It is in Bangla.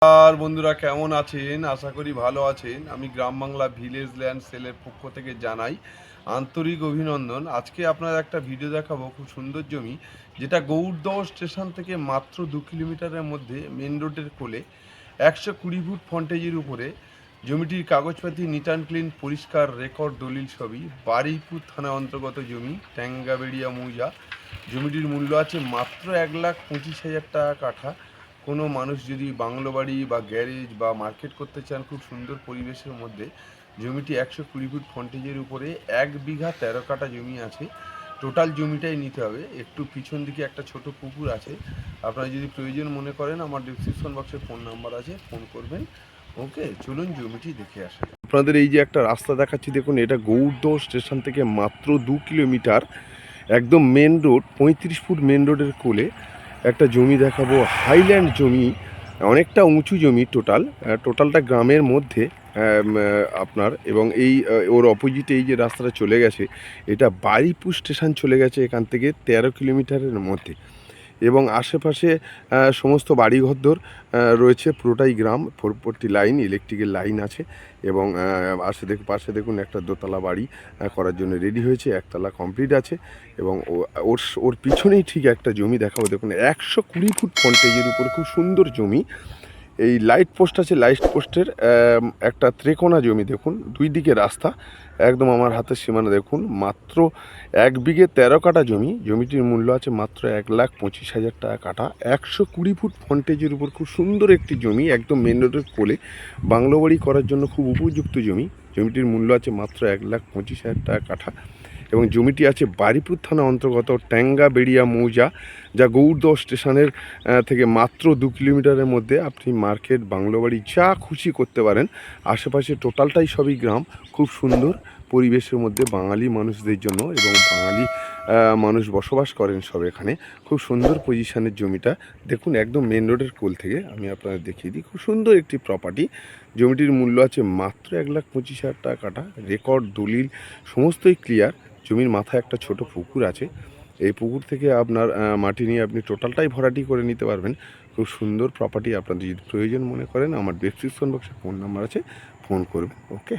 আর বন্ধুরা কেমন আছেন? আশা করি ভালো আছেন। আমি গ্রাম বাংলা ভিলেজ ল্যান্ড সেলের পক্ষ থেকে জানাই আন্তরিক অভিনন্দন। আজকে আপনার একটা ভিডিও দেখাবো, খুব সুন্দর জমি, যেটা গৌড়দহ স্টেশন থেকে মাত্র 2 কিলোমিটারের মধ্যে মেন রোডের কোলে 120 ফুট ফ্রন্টেজের উপরে। জমিটির কাগজপাতি নিট অ্যান্ড ক্লিন, পরিষ্কার রেকর্ড দলিল সবই। বারুইপুর থানা অন্তর্গত জমি, ট্যাঙ্গাবেড়িয়া মৌজা। জমিটির মূল্য আছে মাত্র 1,25,000 টাকা কাঠা। কোনো মানুষ যদি বাংলো বাড়ি বা গ্যারেজ বা মার্কেট করতে চান খুব সুন্দর পরিবেশের মধ্যে, জমিটি 120 ফুট ফ্রন্টেজের উপরে 1 বিঘা 13 কাঠা জমি আছে। টোটাল জমিটাই নিতে হবে। একটু পিছন দিকে একটা ছোট পুকুর আছে। আপনারা যদি প্রয়োজন মনে করেন, আমার ডিসক্রিপশন বক্সে ফোন নাম্বার আছে, ফোন করবেন। ওকে, চলুন জমিটি দেখে আসা যাক। আপনাদের এই যে একটা রাস্তা দেখাচ্ছি, দেখুন, এটা গৌড়দহ স্টেশন থেকে মাত্র 2 কিলোমিটার, একদম মেন রোড, 35 ফুট মেন রোডের কোলে একটা জমি দেখাবো। হাইল্যান্ড জমি, অনেকটা উঁচু জমি। টোটালটা গ্রামের মধ্যে আপনার, এবং এই ওর অপোজিটে এই যে রাস্তাটা চলে গেছে, এটা বারুইপুর স্টেশন চলে গেছে এখান থেকে 13 কিলোমিটারের মধ্যে। এবং আশেপাশে সমস্ত বাড়িঘরদোর রয়েছে, পুরোটাই গ্রাম। পরবর্তী লাইন, ইলেকট্রিকের লাইন আছে। এবং পাশে দেখুন একটা দোতলা বাড়ি করার জন্য রেডি হয়েছে, একতলা কমপ্লিট আছে। এবং ওর ওর পিছনেই ঠিক একটা জমি দেখাবো। দেখুন, 120 ফুট ফ্রন্টেজের উপর খুব সুন্দর জমি। এই লাইট পোস্ট আছে, লাইট পোস্টের একটা ত্রিকোণা জমি। দেখুন, দুই দিকে রাস্তা, একদম আমার হাতের সীমানা। দেখুন, মাত্র 1 বিঘে 13 কাঠা জমি। জমিটির মূল্য আছে মাত্র 1,25,000 টাকা কাঠা। 120 ফুট ফ্রন্টেজের উপর খুব সুন্দর একটি জমি, একদম মেন রোডের কোলে। বাংলো বাড়ি করার জন্য খুব উপযুক্ত জমি। জমিটির মূল্য আছে মাত্র 1,25,000 টাকা কাঠা। এবং জমিটি আছে বারুইপুর থানা অন্তর্গত ট্যাঙ্গাবেড়িয়া মৌজা, যা গৌড়দহ স্টেশনের থেকে মাত্র 2 কিলোমিটারের মধ্যে। আপনি মার্কেট, বাংলো বাড়ি যা খুশি করতে পারেন। আশেপাশে টোটালটাই সবই গ্রাম, খুব সুন্দর পরিবেশের মধ্যে, বাঙালি মানুষদের জন্য। এবং বাঙালি মানুষ বসবাস করেন সব এখানে। খুব সুন্দর পজিশনের জমিটা। দেখুন, একদম মেন রোডের কোল থেকে আমি আপনাদের দেখিয়ে দিই। খুব সুন্দর একটি প্রপার্টি। জমিটির মূল্য আছে মাত্র 1,25,000 টাকা কাঠা। রেকর্ড, দলিল সমস্তই ক্লিয়ার। জমির মাথায় একটা ছোট পুকুর আছে। এই পুকুর থেকে আপনার মাটি নিয়ে আপনি টোটালটাই ভরাটি করে নিতে পারবেন। খুব সুন্দর প্রপার্টি। আপনাদের যদি প্রয়োজন মনে করেন, আমার ডেসক্রিপশন বক্সে ফোন নাম্বার আছে, ফোন করবেন। ওকে।